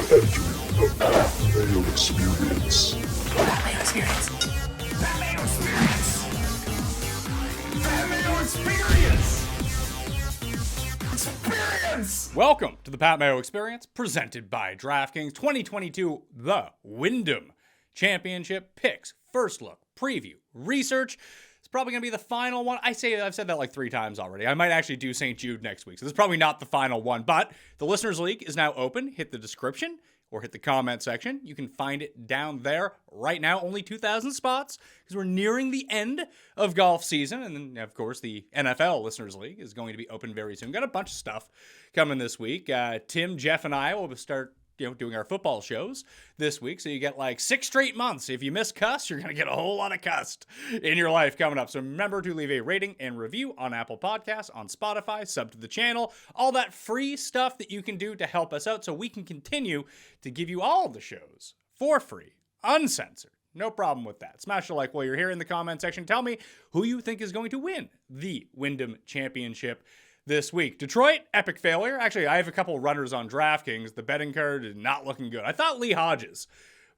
The Mayo Experience. Mayo Experience. Mayo Experience. Mayo Experience. Experience. Welcome to the Pat Mayo Experience, presented by DraftKings 2022, the Wyndham Championship Picks. First look, preview, research. It's probably going to be the final one. I've said that like 3 times already. I might actually do St. Jude next week, so this is probably not the final one. But the Listeners League is now open. Hit the description or hit the comment section. You can find it down there right now. Only 2,000 spots because we're nearing the end of golf season. And then, of course, the NFL Listeners League is going to be open very soon. Got a bunch of stuff coming this week. Tim, Jeff, and I will start doing our football shows this week. So you get like 6 straight months. If you miss cuss, you're going to get a whole lot of cuss in your life coming up. So remember to leave a rating and review on Apple Podcasts, on Spotify, sub to the channel, all that free stuff that you can do to help us out so we can continue to give you all the shows for free, uncensored. No problem with that. Smash the like while you're here in the comment section. Tell me who you think is going to win the Wyndham Championship this week. Detroit, epic failure. Actually, I have a couple runners on DraftKings. The betting card is not looking good. I thought Lee Hodges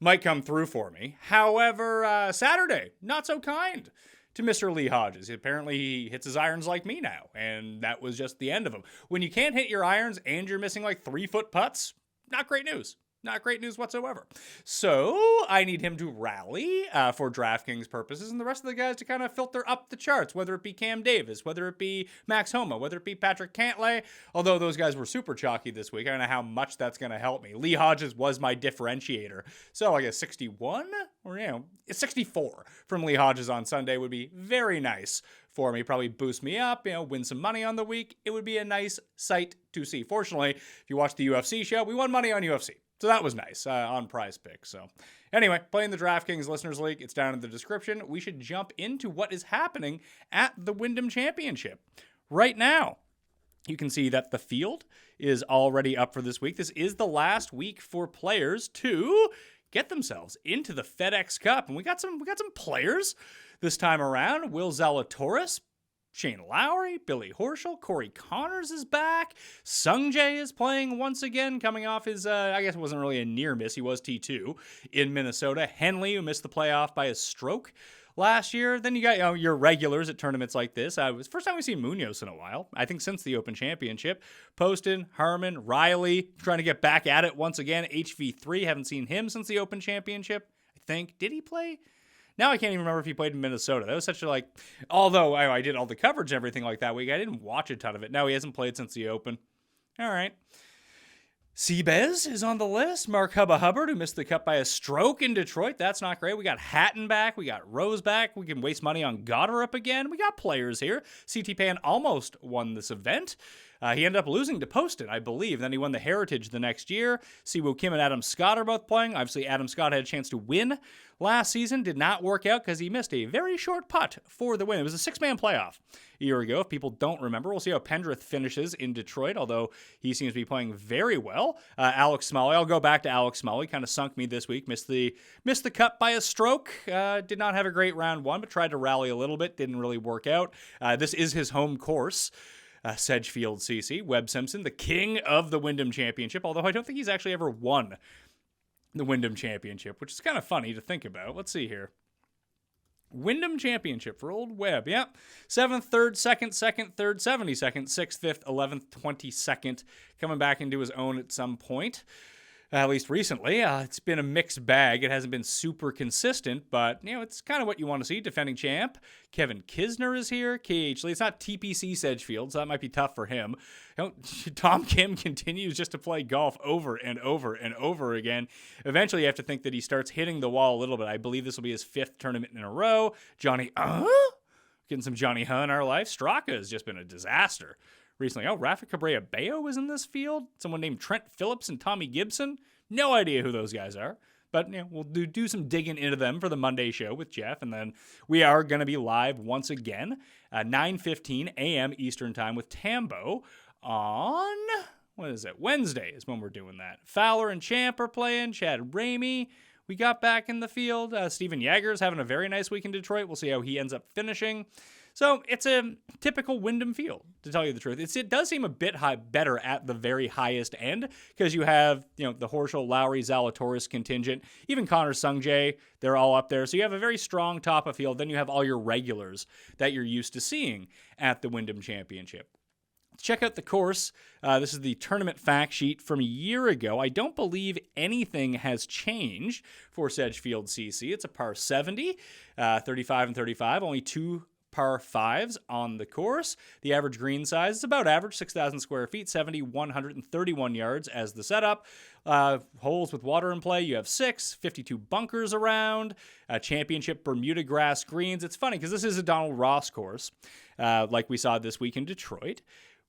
might come through for me. However, Saturday, not so kind to Mr. Lee Hodges. Apparently, he hits his irons like me now, and that was just the end of him. When you can't hit your irons and you're missing like 3-foot putts, not great news. Not great news whatsoever. So I need him to rally for DraftKings purposes and the rest of the guys to kind of filter up the charts, whether it be Cam Davis, whether it be Max Homa, whether it be Patrick Cantlay. Although those guys were super chalky this week, I don't know how much that's going to help me. Lee Hodges was my differentiator. So I guess 61 or, 64 from Lee Hodges on Sunday would be very nice for me. Probably boost me up, win some money on the week. It would be a nice sight to see. Fortunately, if you watch the UFC show, we won money on UFC. So that was nice on Prize Picks. So anyway, playing the DraftKings Listeners League, it's down in the description. We should jump into what is happening at the Wyndham Championship. Right now, you can see that the field is already up for this week. This is the last week for players to get themselves into the FedEx Cup. And we got some players this time around. Will Zalatoris, Shane Lowry, Billy Horschel, Corey Connors is back. Sungjae is playing once again, coming off his, I guess it wasn't really a near miss. He was T2 in Minnesota. Henley, who missed the playoff by a stroke last year. Then you got your regulars at tournaments like this. It was the first time we've seen Munoz in a while, I think since the Open Championship. Poston, Harmon, Riley, trying to get back at it once again. HV3, haven't seen him since the Open Championship, I think. Did he play? Now I can't even remember if he played in Minnesota. That was such a although I did all the coverage and everything like that week, I didn't watch a ton of it. No, he hasn't played since the Open. All right. Seabez is on the list. Mark Hubba Hubbard, who missed the cut by a stroke in Detroit. That's not great. We got Hatton back. We got Rose back. We can waste money on Goddard again. We got players here. CT Pan almost won this event. He ended up losing to Poston, I believe. Then he won the Heritage the next year. Siwoo Kim and Adam Scott are both playing. Obviously, Adam Scott had a chance to win last season. Did not work out because he missed a very short putt for the win. It was a 6-man playoff a year ago. If people don't remember, we'll see how Pendrith finishes in Detroit, although he seems to be playing very well. Alex Smalley, I'll go back to Alex Smalley. Kind of sunk me this week. Missed the cut by a stroke. Did not have a great round 1, but tried to rally a little bit. Didn't really work out. This is his home course. Sedgefield CC. Webb Simpson, the king of the Wyndham Championship, although I don't think he's actually ever won the Wyndham Championship, which is kind of funny to think about. Let's see here. Wyndham Championship for old Webb. Yeah. 7th, 3rd, 2nd, 3rd, 72nd, 6th, 5th, 11th, 22nd. Coming back into his own at some point. At least recently. It's been a mixed bag. It hasn't been super consistent, but, it's kind of what you want to see. Defending champ. Kevin Kisner is here. KH Lee. It's not TPC Sedgefield, so that might be tough for him. Tom Kim continues just to play golf over and over and over again. Eventually, you have to think that he starts hitting the wall a little bit. I believe this will be his 5th tournament in a row. Johnny, getting some Johnny in our life. Straka has just been a disaster recently. Rafa Cabrera Bayo was in this field. Someone named Trent Phillips and Tommy Gibson. No idea who those guys are. But we'll do some digging into them for the Monday show with Jeff. And then we are going to be live once again at 9:15 a.m. Eastern Time with Tambo on, Wednesday is when we're doing that. Fowler and Champ are playing. Chad Ramey we got back in the field. Steven Yeager's having a very nice week in Detroit. We'll see how he ends up finishing. So it's a typical Wyndham field, to tell you the truth. It does seem a bit better at the very highest end because you have, the Horschel, Lowry, Zalatoris contingent, even Connor Sungjae, they're all up there. So you have a very strong top of field. Then you have all your regulars that you're used to seeing at the Wyndham Championship. Check out the course. This is the tournament fact sheet from a year ago. I don't believe anything has changed for Sedgefield CC. It's a par 70, 35 and 35, only 2 par 5s on the course. The average green size is about average, 6,000 square feet, 131 yards as the setup. Holes with water in play, you have 6, 52 bunkers around, championship Bermuda grass greens. It's funny because this is a Donald Ross course, like we saw this week in Detroit.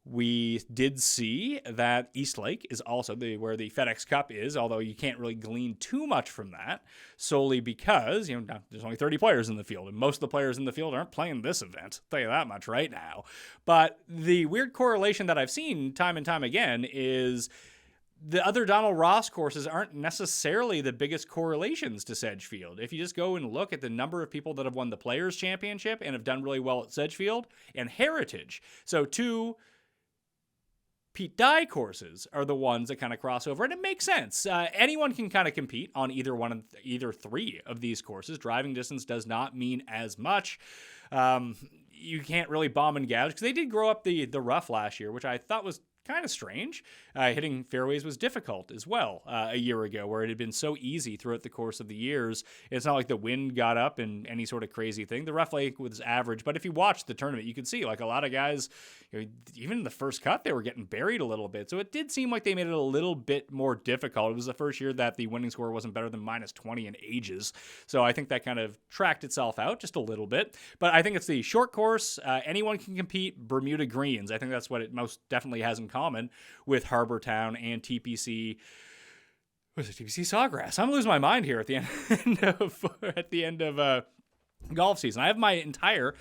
We did see that Eastlake is also where the FedEx Cup is, although you can't really glean too much from that, solely because there's only 30 players in the field, and most of the players in the field aren't playing this event. I'll tell you that much right now. But the weird correlation that I've seen time and time again is the other Donald Ross courses aren't necessarily the biggest correlations to Sedgefield. If you just go and look at the number of people that have won the Players' Championship and have done really well at Sedgefield and Heritage, so two Pete Dye courses are the ones that kind of cross over, and it makes sense. Anyone can kind of compete on either 3 of these courses. Driving distance does not mean as much. You can't really bomb and gouge because they did grow up the rough last year, which I thought was kind of strange. Hitting fairways was difficult as well a year ago, where it had been so easy throughout the course of the years. It's not like the wind got up and any sort of crazy thing. The rough lake was average, but if you watched the tournament, you could see like a lot of guys, even in the first cut, they were getting buried a little bit. So it did seem like they made it a little bit more difficult. It was the first year that the winning score wasn't better than -20 in ages. So I think that kind of tracked itself out just a little bit. But I think it's the short course. Anyone can compete. Bermuda greens. I think that's what it most definitely has in common with Harbour Town and TPC. What is it? TPC Sawgrass. I'm losing my mind here at the end of golf season. I have my entire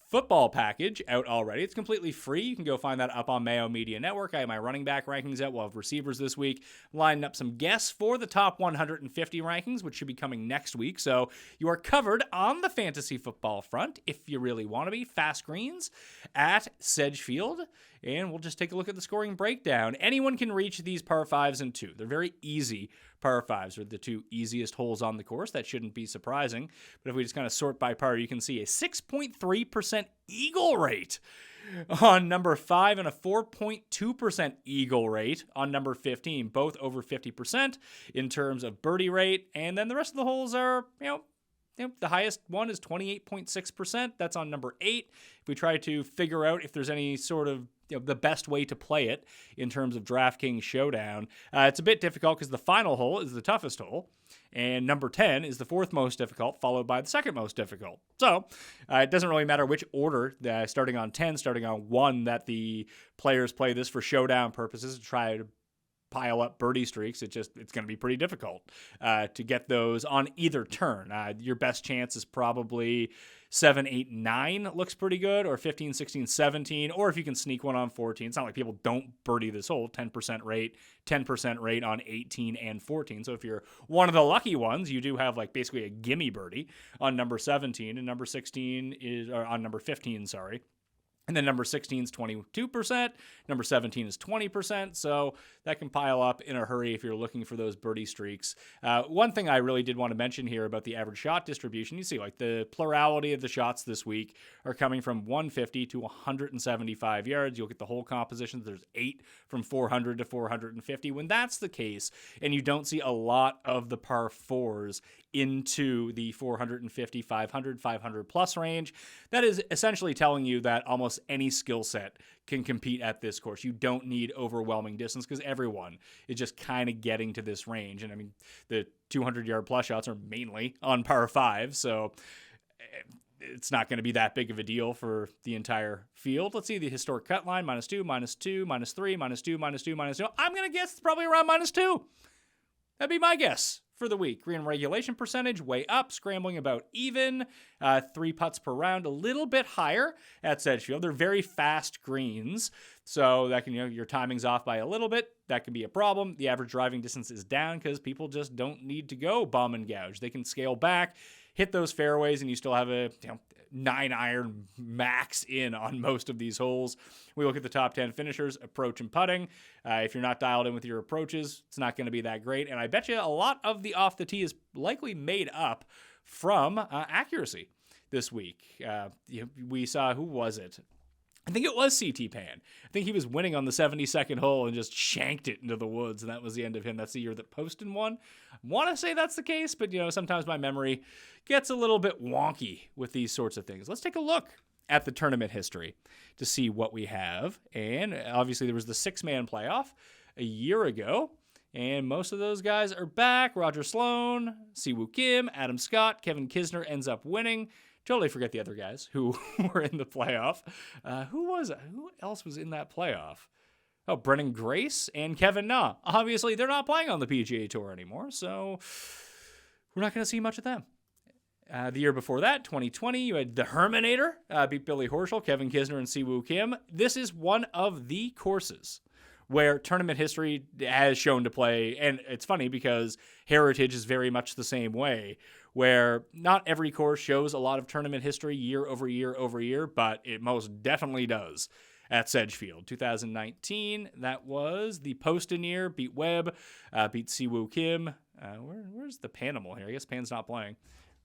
football package out already. It's completely free. You can go find that up on Mayo Media Network. I have my running back rankings out. We'll have receivers this week. Lining up some guests for the top 150 rankings, which should be coming next week. So you are covered on the fantasy football front if you really want to be. Fast greens at Sedgefield. And we'll just take a look at the scoring breakdown. Anyone can reach these par 5s and 2. They're very easy par 5s. They're the 2 easiest holes on the course. That shouldn't be surprising. But if we just kind of sort by par, you can see a 6.3% eagle rate on number 5 and a 4.2% eagle rate on number 15, both over 50% in terms of birdie rate. And then the rest of the holes are, the highest one is 28.6%. That's on number 8. If we try to figure out if there's any sort of the best way to play it in terms of DraftKings Showdown, it's a bit difficult because the final hole is the toughest hole, and number 10 is the 4th most difficult, followed by the 2nd most difficult. So it doesn't really matter which order, starting on 10, starting on 1, that the players play this for showdown purposes to try to pile up birdie streaks. It's going to be pretty difficult to get those on either turn. Your best chance is probably 7, 8, 9 looks pretty good, or 15, 16, 17, or if you can sneak one on 14. It's not like people don't birdie this hole. 10% rate on 18 and 14. So if you're one of the lucky ones, you do have like basically a gimme birdie on number 17, and number 16 is, or on number 15, sorry. And then number 16 is 22%, number 17 is 20%, so that can pile up in a hurry if you're looking for those birdie streaks. One thing I really did want to mention here about the average shot distribution, you see like the plurality of the shots this week are coming from 150 to 175 yards. You'll get the whole compositions. There's 8 from 400 to 450. When that's the case, and you don't see a lot of the par 4s into the 450, 500, 500 plus range, that is essentially telling you that almost any skill set can compete at this course. You don't need overwhelming distance because everyone is just kind of getting to this range. And I mean, the 200-yard plus shots are mainly on par 5, so it's not going to be that big of a deal for the entire field. Let's see the historic cut line, -2, -2, -3, -2, -2, -2. I'm going to guess it's probably around -2. That'd be my guess for the week. Green regulation percentage way up, scrambling about even. 3 putts per round, a little bit higher at Sedgefield. They're very fast greens, so that can, your timing's off by a little bit. That can be a problem. The average driving distance is down because people just don't need to go bomb and gouge. They can scale back, hit those fairways and you still have a 9-iron max in on most of these holes. We look at the top 10 finishers, approach and putting. If you're not dialed in with your approaches, it's not going to be that great. And I bet you a lot of the off the tee is likely made up from accuracy this week. We saw, who was it? I think it was CT Pan. I think he was winning on the 72nd hole and just shanked it into the woods, and that was the end of him. That's the year that Poston won. I want to say that's the case, but sometimes my memory gets a little bit wonky with these sorts of things. Let's take a look at the tournament history to see what we have. And obviously there was the 6-man playoff a year ago, and most of those guys are back. Roger Sloan, Siwoo Kim, Adam Scott, Kevin Kisner ends up winning. Totally forget the other guys who were in the playoff. Who else was in that playoff? Oh, Brennan Grace and Kevin Na. Obviously, they're not playing on the PGA Tour anymore, so we're not going to see much of them. The year before that, 2020, you had the Herminator beat Billy Horschel, Kevin Kisner, and Siwoo Kim. This is one of the courses where tournament history has shown to play, and it's funny because Heritage is very much the same way, where not every course shows a lot of tournament history year over year over year, but it most definitely does at Sedgefield. 2019, that was the Poston year, beat Webb, beat Siwoo Kim. Where's the Panimal here? I guess Pan's not playing.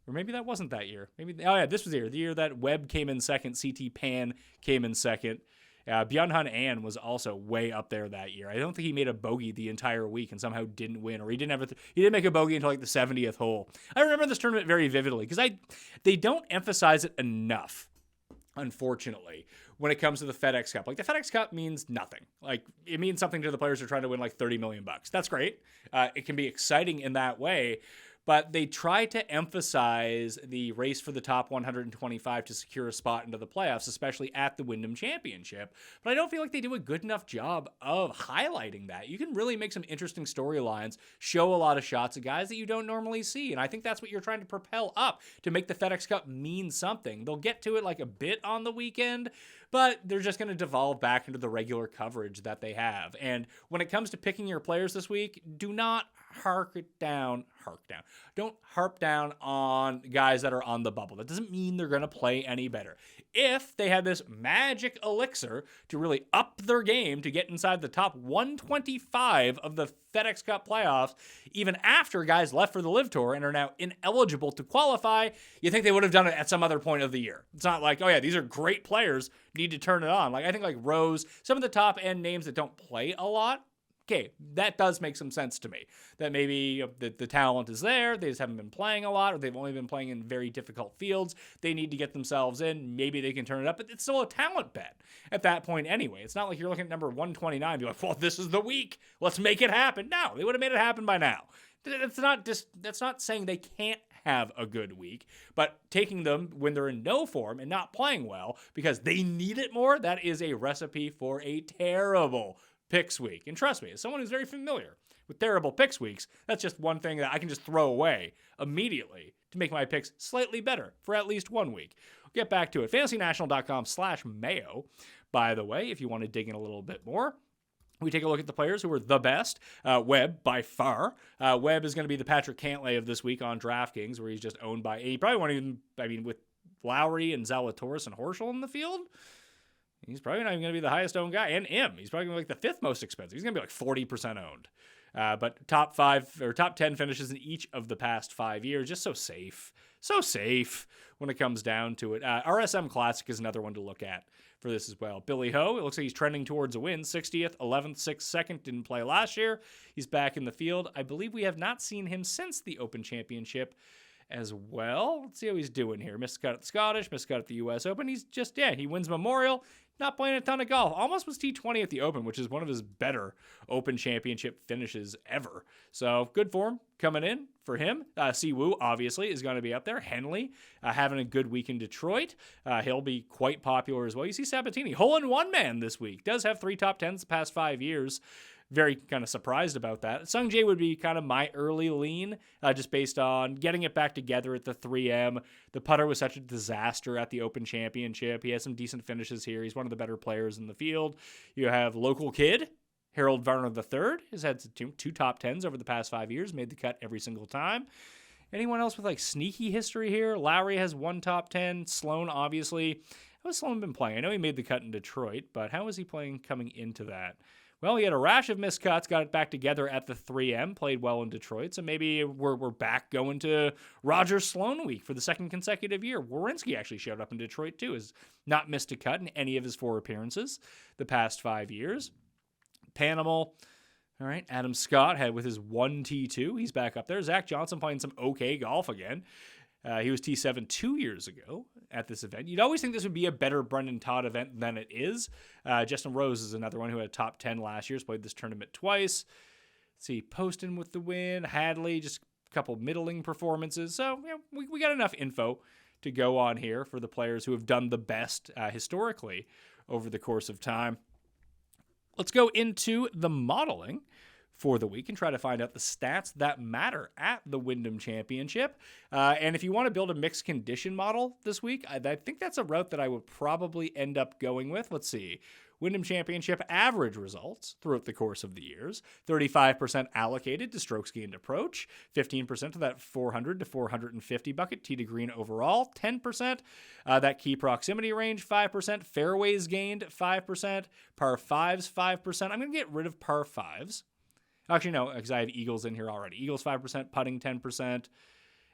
Or maybe that wasn't that year. This was the year that Webb came in second, CT Pan came in second. Byung-Hun An was also way up there that year. I don't think he made a bogey the entire week and somehow didn't win, or he didn't make a bogey until like the 70th hole. I remember this tournament very vividly because they don't emphasize it enough, unfortunately, when it comes to the FedEx Cup. Like, the FedEx Cup means nothing. Like, it means something to the players who are trying to win like $30 million. That's great. It can be exciting in that way. But they try to emphasize the race for the top 125 to secure a spot into the playoffs, especially at the Wyndham Championship. But I don't feel like they do a good enough job of highlighting that. You can really make some interesting storylines, show a lot of shots of guys that you don't normally see. And I think that's what you're trying to propel up to make the FedEx Cup mean something. They'll get to it like a bit on the weekend, but they're just going to devolve back into the regular coverage that they have. And when it comes to picking your players this week, do not Don't harp down on guys that are on the bubble. That doesn't mean they're going to play any better. If they had this magic elixir to really up their game to get inside the top 125 of the FedEx Cup playoffs, even after guys left for the Live Tour and are now ineligible to qualify, you think they would have done it at some other point of the year. It's not like, oh yeah, these are great players, need to turn it on. Like, I think like Rose, some of the top end names that don't play a lot, okay, that does make some sense to me. That maybe the talent is there, they just haven't been playing a lot, or they've only been playing in very difficult fields. They need to get themselves in. Maybe they can turn it up, but it's still a talent bet at that point anyway. It's not like you're looking at number 129 and be like, well, this is the week. Let's make it happen. No, they would have made it happen by now. That's not saying they can't have a good week, but taking them when they're in no form and not playing well because they need it more, that is a recipe for a terrible picks week. And trust me, as someone who's very familiar with terrible picks weeks, that's just one thing that I can just throw away immediately to make my picks slightly better for at least 1 week. We'll get back to it. FantasyNational.com/Mayo, by the way, if you want to dig in a little bit more. We take a look at the players who were the best. Webb, by far. Webb is going to be the Patrick Cantlay of this week on DraftKings, where he's just owned by, he probably won't even, with Lowry and Zalatoris and Horschel in the field, he's probably not even going to be the highest owned guy. And he's probably going to be like the 5th most expensive. He's going to be like 40% owned. But top 10 finishes in each of the past 5 years. Just so safe. So safe when it comes down to it. RSM Classic is another one to look at for this as well. Billy Ho, it looks like he's trending towards a win. 60th, 11th, 6th, 2nd. Didn't play last year. He's back in the field. I believe we have not seen him since the Open Championship as well. Let's see how he's doing here. Missed cut at the Scottish, missed cut at the U.S. Open. He's just, he wins Memorial. Not playing a ton of golf. Almost was T20 at the Open, which is one of his better Open Championship finishes ever. So good form coming in for him. Siwoo, obviously, is going to be up there. Henley having a good week in Detroit. He'll be quite popular as well. You see Sabatini, hole-in-one man this week. Does have 3 top 10s the past 5 years. Very kind of surprised about that. Sungjae would be kind of my early lean, just based on getting it back together at the 3M. The putter was such a disaster at the Open Championship. He has some decent finishes here. He's one of the better players in the field. You have local kid, Harold Varner III, has had two top 10s over the past 5 years, made the cut every single time. Anyone else with like sneaky history here? Lowry has one top 10. Sloan, obviously. How has Sloan been playing? I know he made the cut in Detroit, but how was he playing coming into that? Well, he had a rash of missed cuts, got it back together at the 3M, played well in Detroit, so maybe we're back going to Roger Sloan week for the second consecutive year. Werenski actually showed up in Detroit, too, has not missed a cut in any of his 4 appearances the past 5 years. Panimal, all right, Adam Scott had with his 1 T2, he's back up there. Zach Johnson playing some okay golf again. He was T7 2 years ago at this event. You'd always think this would be a better Brendan Todd event than it is. Justin Rose is another one who had a top 10 last year. He's played this tournament twice. Let's see, Poston with the win. Hadley, just a couple middling performances. So we got enough info to go on here for the players who have done the best historically over the course of time. Let's go into the modeling for the week and try to find out the stats that matter at the Wyndham Championship. And if you want to build a mixed condition model this week, I think that's a route that I would probably end up going with. Let's see. Wyndham Championship average results throughout the course of the years. 35% allocated to strokes gained approach. 15% to that 400 to 450 bucket, tee to green overall. 10% that key proximity range. 5% fairways gained. 5% par 5s. 5%. I'm going to get rid of par 5s. Actually, no, because I have Eagles in here already. Eagles 5%, putting 10%,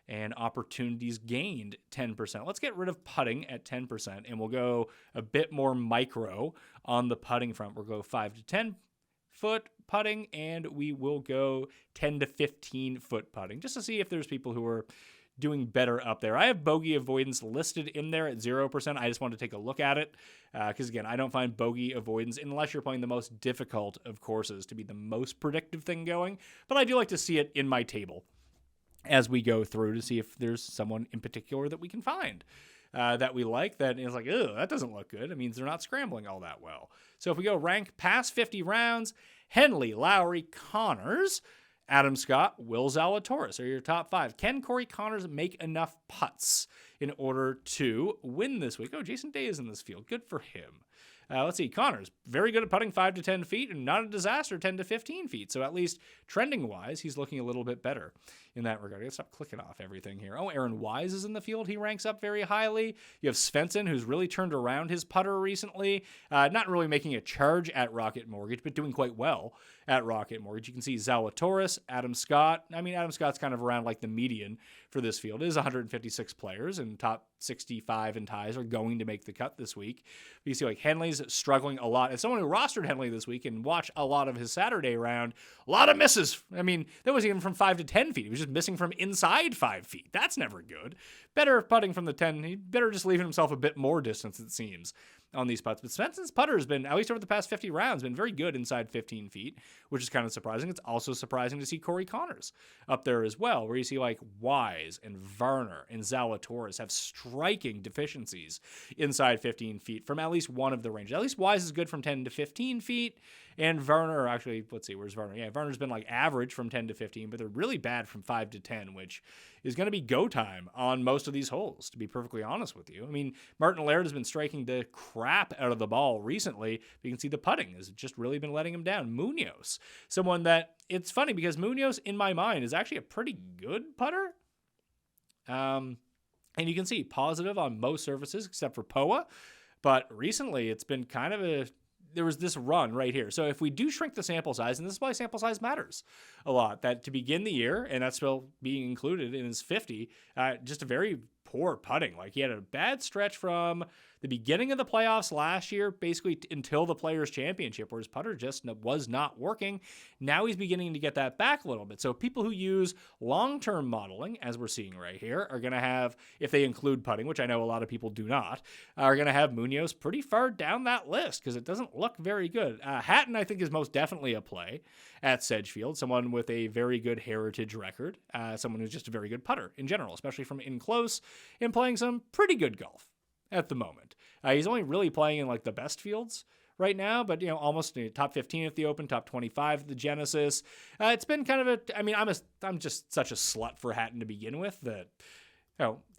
and opportunities gained 10%. Let's get rid of putting at 10%, and we'll go a bit more micro on the putting front. We'll go 5 to 10 foot putting, and we will go 10 to 15 foot putting, just to see if there's people who are doing better up there. I have bogey avoidance listed in there at 0%. I just wanted to take a look at it because, again, I don't find bogey avoidance, unless you're playing the most difficult of courses, to be the most predictive thing going. But I do like to see it in my table as we go through to see if there's someone in particular that we can find that we like that is like, oh, that doesn't look good. It means they're not scrambling all that well. So if we go rank past 50 rounds, Henley, Lowry, Connors, Adam Scott, Will Zalatoris are your top 5. Can Corey Connors make enough putts in order to win this week? Oh, Jason Day is in this field. Good for him. Let's see. Connors, very good at putting 5 to 10 feet and not a disaster 10 to 15 feet. So at least trending-wise, he's looking a little bit better in that regard. I gotta stop clicking off everything here. Oh, Aaron Wise is in the field. He ranks up very highly. You have Svensson, who's really turned around his putter recently. Not really making a charge at Rocket Mortgage, but doing quite well at Rocket Mortgage. You can see Zalatoris, Adam Scott. I mean, Adam Scott's kind of around like the median for this field. It is 156 players, and top 65 in ties are going to make the cut this week. But you see like Henley's struggling a lot. As someone who rostered Henley this week and watched a lot of his Saturday round, a lot of misses. I mean, that was even from 5 to 10 feet. He was just missing from inside 5 feet. That's never good. Better putting from the 10. He better just leaving himself a bit more distance, it seems, on these putts. But Svensson's putter has been, at least over the past 50 rounds, been very good inside 15 feet, which is kind of surprising. It's also surprising to see Corey Connors up there as well, where you see like Wise and Varner and Zalatoris have striking deficiencies inside 15 feet from at least one of the ranges. At least Wise is good from 10 to 15 feet. And Varner, actually, let's see, where's Varner? Yeah, Varner's been like average from 10 to 15, but they're really bad from 5 to 10, which is going to be go time on most of these holes, to be perfectly honest with you. I mean, Martin Laird has been striking the crap out of the ball recently. You can see the putting has just really been letting him down. Munoz, someone that, it's funny because Munoz, in my mind, is actually a pretty good putter. And you can see positive on most surfaces except for POA. But recently, it's been kind of there was this run right here. So if we do shrink the sample size, and this is why sample size matters a lot, that to begin the year, and that's still being included in his 50, just a very poor putting. Like he had a bad stretch from the beginning of the playoffs last year, basically until the Players' Championship, where his putter just was not working. Now he's beginning to get that back a little bit. So people who use long-term modeling, as we're seeing right here, are going to have, if they include putting, which I know a lot of people do not, are going to have Munoz pretty far down that list because it doesn't look very good. Hatton, I think, is most definitely a play at Sedgefield, someone with a very good heritage record, someone who's just a very good putter in general, especially from in close and playing some pretty good golf at the moment. He's only really playing in like the best fields right now, but almost top 15 at the Open, top 25 at the Genesis. It's been kind of I'm just such a slut for Hatton to begin with that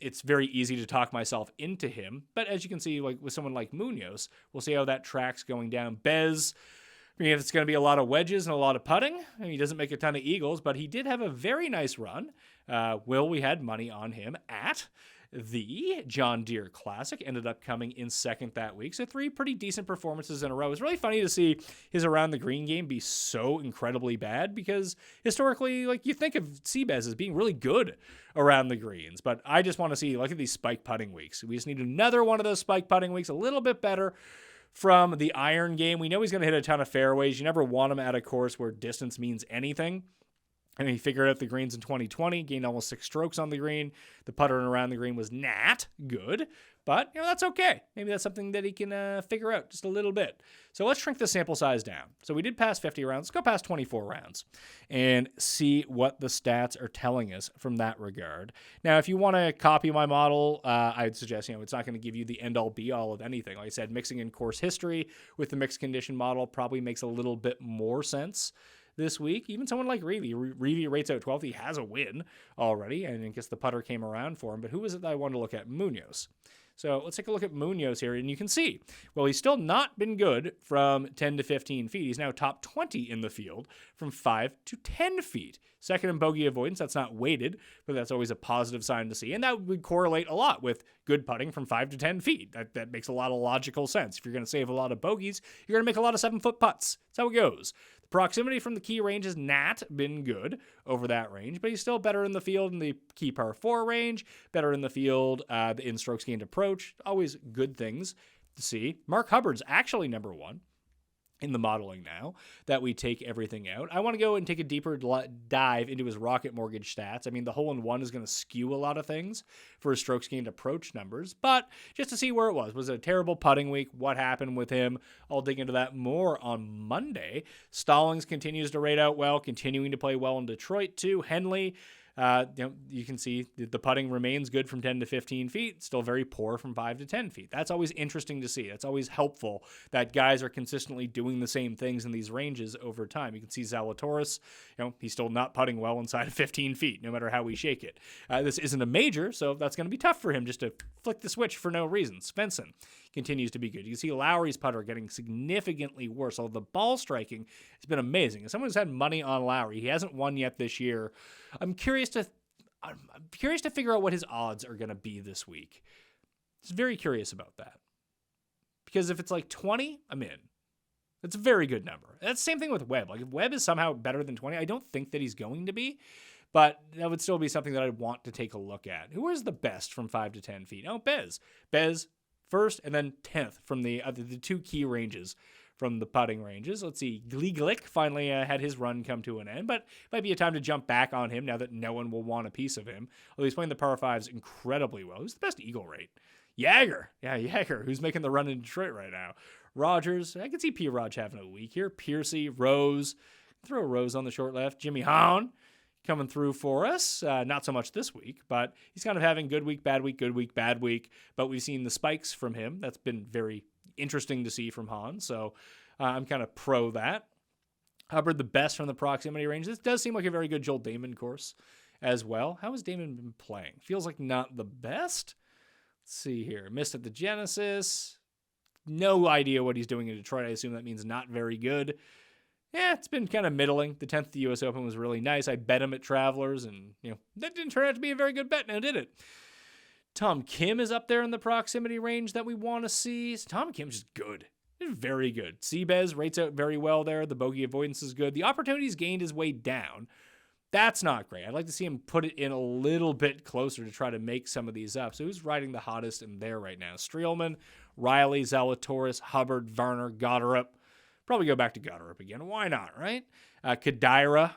it's very easy to talk myself into him. But as you can see, like with someone like Munoz, we'll see how that track's going down. Bez, I mean, if it's going to be a lot of wedges and a lot of putting, he doesn't make a ton of eagles, but he did have a very nice run. We had money on him at the John Deere Classic, ended up coming in second that week. So 3 pretty decent performances in a row. It's really funny to see his around the green game be so incredibly bad, because historically, like, you think of Seabez as being really good around the greens, but I just want to see, look at these spike putting weeks. We just need another one of those spike putting weeks, a little bit better from the iron game. We know he's going to hit a ton of fairways. You never want him at a course where distance means anything. And he figured out the greens in 2020, gained almost 6 strokes on the green. The putter and around the green was not good, but that's okay. Maybe that's something that he can figure out just a little bit. So let's shrink the sample size down. So we did pass 50 rounds. Let's go past 24 rounds and see what the stats are telling us from that regard. Now, if you want to copy my model, I'd suggest, it's not going to give you the end-all be-all of anything. Like I said, mixing in course history with the mixed condition model probably makes a little bit more sense this week. Even someone like Reevy. Reevy rates out 12th. He has a win already, and I guess the putter came around for him. But who is it that I wanted to look at? Munoz. So let's take a look at Munoz here, and you can see, well, he's still not been good from 10 to 15 feet. He's now top 20 in the field from 5 to 10 feet. Second in bogey avoidance. That's not weighted, but that's always a positive sign to see. And that would correlate a lot with good putting from 5 to 10 feet. That makes a lot of logical sense. If you're going to save a lot of bogeys, you're going to make a lot of 7-foot putts. That's how it goes. The proximity from the key range has not been good over that range, but he's still better in the field in the key par 4 range, better in the field in strokes gained approach. Always good things to see. Mark Hubbard's actually number 1 in the modeling now that we take everything out. I want to go and take a deeper dive into his Rocket Mortgage stats. I mean, the hole-in-one is going to skew a lot of things for his strokes gained approach numbers, but just to see where it was. Was it a terrible putting week? What happened with him? I'll dig into that more on Monday. Stallings continues to rate out well, continuing to play well in Detroit too. Henley, you can see the putting remains good from 10 to 15 feet, still very poor from 5 to 10 feet. That's always interesting to see. That's always helpful that guys are consistently doing the same things in these ranges over time. You can see Zalatoris, he's still not putting well inside of 15 feet, no matter how we shake it. This isn't a major, so that's going to be tough for him just to flick the switch for no reason. Svensson continues to be good. You can see Lowry's putter getting significantly worse, although the ball striking has been amazing. As someone who's had money on Lowry, he hasn't won yet this year. I'm curious to figure out what his odds are going to be this week. Just very curious about that. Because if it's like 20, I'm in. That's a very good number. That's the same thing with Webb. Like, if Webb is somehow better than 20, I don't think that he's going to be, but that would still be something that I'd want to take a look at. Who is the best from 5 to 10 feet? Oh, Bez. Bez first and then 10th from the 2 key ranges from the putting ranges. Let's see. Glick finally had his run come to an end, but it might be a time to jump back on him now that no one will want a piece of him. Although he's playing the par 5s incredibly well. Who's the best eagle rate? Jagger. Yeah, Jagger, who's making the run in Detroit right now. Rogers. I can see P. Raj having a week here. Piercy, Rose. Throw Rose on the short left. Jimmy Hahn coming through for us. Not so much this week, but he's kind of having good week, bad week, good week, bad week. But we've seen the spikes from him. That's been very interesting to see from Hahn. So I'm kind of pro that. Hubbard, the best from the proximity range. This does seem like a very good Joel Damon course as well. How has Damon been playing? Feels like not the best. Let's see here. Missed at the Genesis. No idea what he's doing in Detroit. I assume that means not very good. Yeah, it's been kind of middling. The 10th at the U.S. Open was really nice. I bet him at Travelers, and that didn't turn out to be a very good bet now, did it? Tom Kim is up there in the proximity range that we want to see. Tom Kim's just good. Very good. Seabez rates out very well there. The bogey avoidance is good. The opportunities gained is way down. That's not great. I'd like to see him put it in a little bit closer to try to make some of these up. So who's riding the hottest in there right now? Streelman, Riley, Zalatoris, Hubbard, Varner, Goddard. Probably go back to Goddard again. Why not, right? Kadira.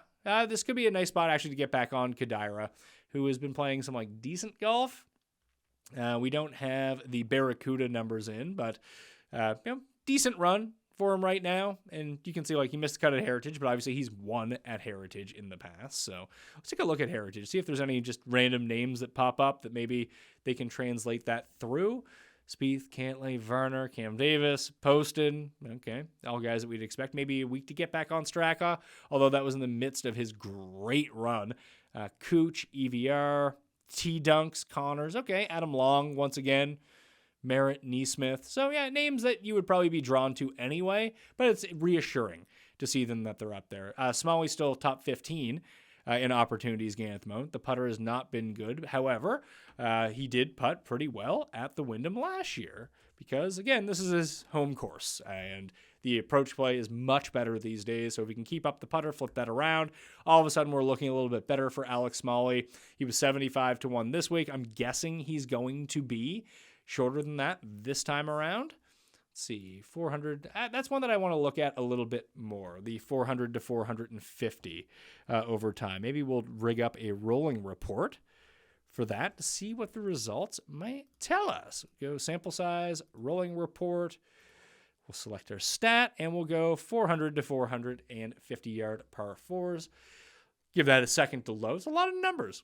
This could be a nice spot actually to get back on Kadira, who has been playing some decent golf. We don't have the Barracuda numbers in, but decent run for him right now. And you can see he missed the cut at Heritage, but obviously he's won at Heritage in the past. So let's take a look at Heritage, see if there's any just random names that pop up that maybe they can translate that through. Spieth, Cantley, Varner, Cam Davis, Poston. Okay, all guys that we'd expect. Maybe a week to get back on Straka, although that was in the midst of his great run. Cooch, EVR, T-Dunks, Connors. Okay, Adam Long once again. Merritt, Neesmith. So, yeah, names that you would probably be drawn to anyway, but it's reassuring to see them that they're up there. Smalley's still top 15 in opportunities gained at the moment. The putter has not been good. However, he did putt pretty well at the Wyndham last year because, again, this is his home course, and the approach play is much better these days. So if he can keep up the putter, flip that around, all of a sudden we're looking a little bit better for Alex Smalley. He was 75-1 this week. I'm guessing he's going to be shorter than that this time around. Let's see, 400. That's one that I want to look at a little bit more, the 400 to 450 over time. Maybe we'll rig up a rolling report for that to see what the results might tell us. Go sample size, rolling report. We'll select our stat, and we'll go 400 to 450 yard par fours. Give that a second to load. It's a lot of numbers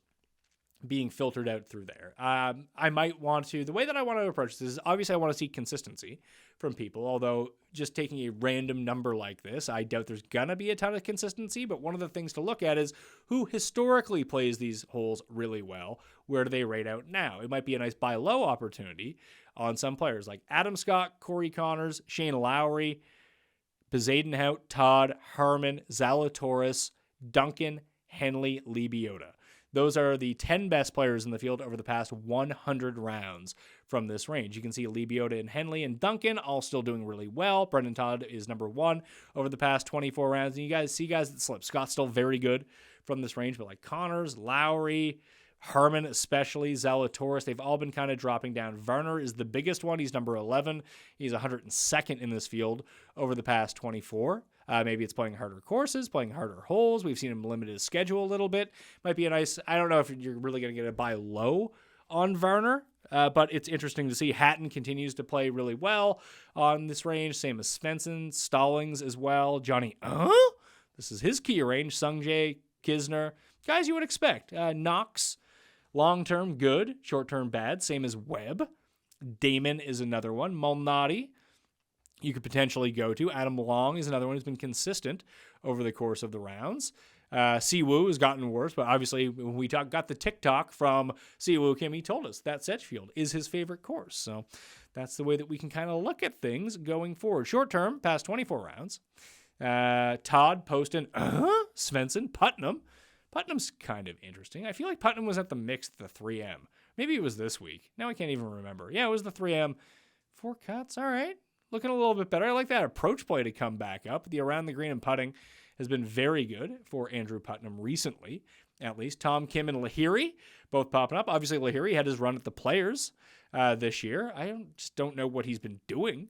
being filtered out through there. I might want to, the way that I want to approach this is obviously I want to see consistency from people, although just taking a random number like this, I doubt there's going to be a ton of consistency, but one of the things to look at is who historically plays these holes really well. Where do they rate out now? It might be a nice buy low opportunity on some players like Adam Scott, Corey Connors, Shane Lowry, Bezadenhout, Todd, Harmon, Zalatoris, Duncan, Henley, Lee Biota. Those are the 10 best players in the field over the past 100 rounds from this range. You can see Lee Biota and Henley and Duncan all still doing really well. Brendan Todd is number 1 over the past 24 rounds. And you guys see guys that slip. Scott's still very good from this range, but like Connors, Lowry, Harmon especially, Zalatoris, they've all been kind of dropping down. Varner is the biggest one. He's number 11. He's 102nd in this field over the past 24. Maybe it's playing harder courses, playing harder holes. We've seen him limit his schedule a little bit. Might be a nice, I don't know if you're really going to get a buy low on Varner, but it's interesting to see. Hatton continues to play really well on this range. Same as Svensson, Stallings as well. Johnny, this is his key range. Sungjae, Kisner, guys you would expect. Knox, long-term good, short-term bad. Same as Webb. Damon is another one. Malnati, you could potentially go to. Adam Long is another one who's been consistent over the course of the rounds. Siwoo has gotten worse, but obviously when we got the TikTok from Siwoo Kim, he told us that Sedgefield is his favorite course. So that's the way that we can kind of look at things going forward. Short term, past 24 rounds. Todd, Poston, Svensson, Putnam. Putnam's kind of interesting. I feel like Putnam was at the mix at the 3M. Maybe it was this week. Now I can't even remember. Yeah, it was the 3M. 4 cuts, all right. Looking a little bit better. I like that approach play to come back up. The around the green and putting has been very good for Andrew Putnam recently, at least. Tom Kim and Lahiri both popping up. Obviously, Lahiri had his run at the Players this year. I just don't know what he's been doing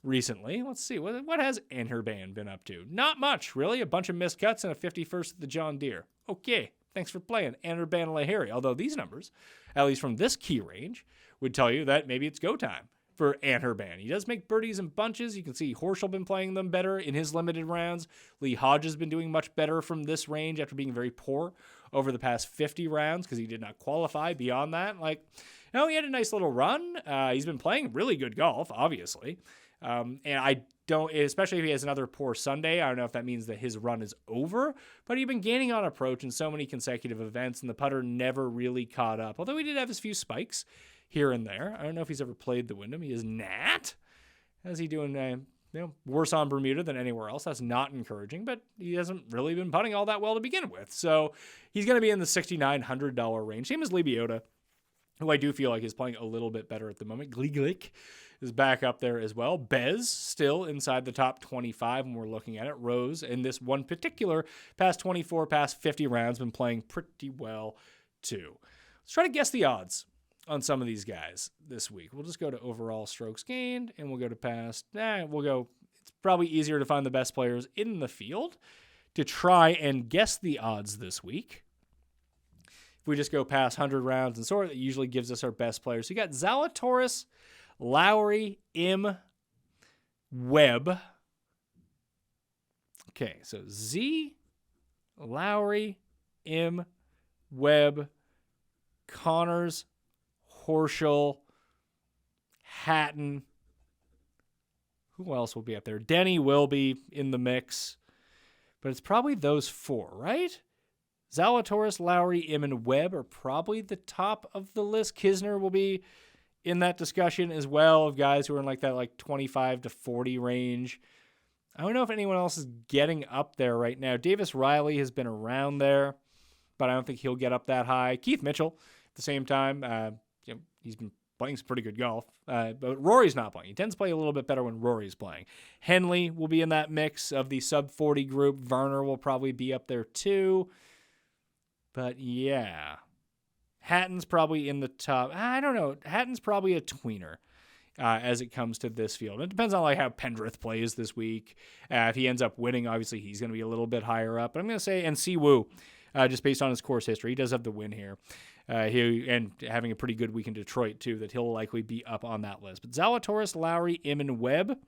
recently. Let's see. What has Anherban been up to? Not much, really. A bunch of missed cuts and a 51st at the John Deere. Okay, thanks for playing, Anherban and Lahiri. Although these numbers, at least from this key range, would tell you that maybe it's go time for Anherban. He does make birdies in bunches. You can see Horschel been playing them better in his limited rounds. Lee Hodge has been doing much better from this range after being very poor over the past 50 rounds because he did not qualify beyond that. He had a nice little run. He's been playing really good golf, obviously. And I don't, especially if he has another poor Sunday, I don't know if that means that his run is over, but he's been gaining on approach in so many consecutive events, and the putter never really caught up. Although he did have his few spikes here and there. I don't know if he's ever played the Wyndham. He is not. How's he doing? Worse on Bermuda than anywhere else. That's not encouraging, but he hasn't really been putting all that well to begin with. So he's going to be in the $6,900 range. Same as Lee Biota, who I do feel like is playing a little bit better at the moment. Glick is back up there as well. Bez still inside the top 25 when we're looking at it. Rose in this one particular past 24, past 50 rounds been playing pretty well too. Let's try to guess the odds on some of these guys this week. We'll just go to overall strokes gained, and we'll go to past. It's probably easier to find the best players in the field to try and guess the odds this week. If we just go past 100 rounds and sort, it usually gives us our best players. So you got Zalatoris, Lowry, Webb. Okay, so Z, Lowry, Webb, Connors, Horschel, Hatton. Who else will be up there? Denny will be in the mix. But it's probably those 4, right? Zalatoris, Lowry, and Webb are probably the top of the list. Kisner will be in that discussion as well of guys who are in like that like 25 to 40 range. I don't know if anyone else is getting up there right now. Davis Riley has been around there, but I don't think he'll get up that high. Keith Mitchell, at the same time, he's been playing some pretty good golf, but Rory's not playing. He tends to play a little bit better when Rory's playing. Henley will be in that mix of the sub-40 group. Varner will probably be up there too. But yeah, Hatton's probably in the top. I don't know. Hatton's probably a tweener as it comes to this field. It depends on like how Pendrith plays this week. If he ends up winning, obviously he's going to be a little bit higher up. But I'm going to say Siwoo, just based on his course history. He does have the win here. And having a pretty good week in Detroit, too, that he'll likely be up on that list. But Zalatoris, Lowry, Im, and Webb. I'm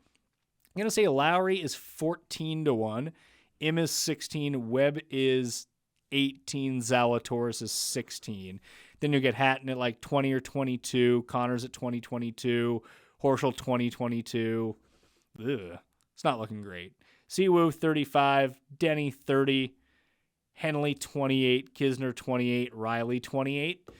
going to say Lowry is 14-1. Im is 16. Webb is 18. Zalatoris is 16. Then you'll get Hatton at like 20 or 22. Connors at 20, 22. Horschel 20, 22. Ugh. It's not looking great. Siwoo 35. Denny 30. Henley 28, Kisner 28, Riley 28. I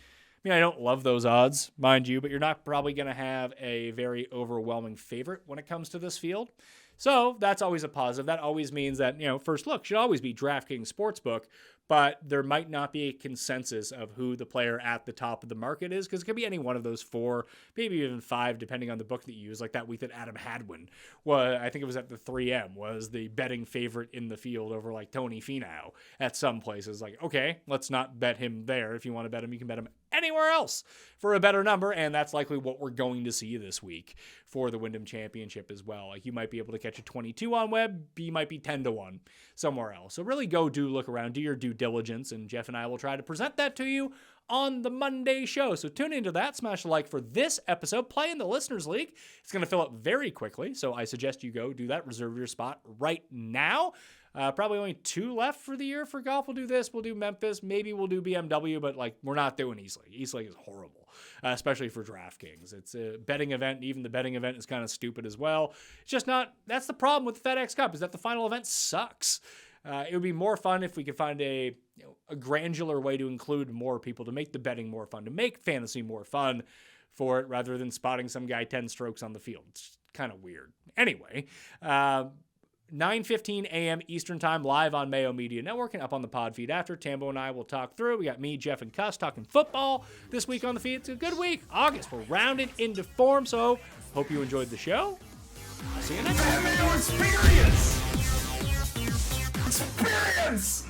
mean, I don't love those odds, mind you, but you're not probably going to have a very overwhelming favorite when it comes to this field. So that's always a positive. That always means that, first look should always be DraftKings Sportsbook, but there might not be a consensus of who the player at the top of the market is, because it could be any one of those 4, maybe even 5, depending on the book that you use. Like that week that Adam Hadwin, I think it was at the 3M, was the betting favorite in the field over like Tony Finau at some places. Like, okay, let's not bet him there. If you want to bet him, you can bet him anywhere else for a better number, and that's likely what we're going to see this week for the Wyndham Championship as well. Like you might be able to catch a 22 on Webb, B might be 10-1 somewhere else. So really look around, do your due diligence, and Jeff and I will try to present that to you on the Monday show. So tune into that, smash the like for this episode, play in the Listeners League. It's going to fill up very quickly, so I suggest you go do that, reserve your spot right now. Probably only 2 left for the year for golf. We'll do this. We'll do Memphis. Maybe we'll do BMW, but we're not doing East Lake. East Lake is horrible, especially for DraftKings. It's a betting event, and even the betting event is kind of stupid as well. It's just not. That's the problem with the FedEx Cup, is that the final event sucks. It would be more fun if we could find a granular way to include more people, to make the betting more fun, to make fantasy more fun for it, rather than spotting some guy 10 strokes on the field. It's kind of weird. Anyway, 9:15 a.m. Eastern Time, live on Mayo Media Network and up on the pod feed after. Tambo and I will talk through. We got me, Jeff, and Cuss talking football this week on the feed. It's a good week. August, we're rounded into form, so hope you enjoyed the show. I'll see you next time. Mayo experience! Experience!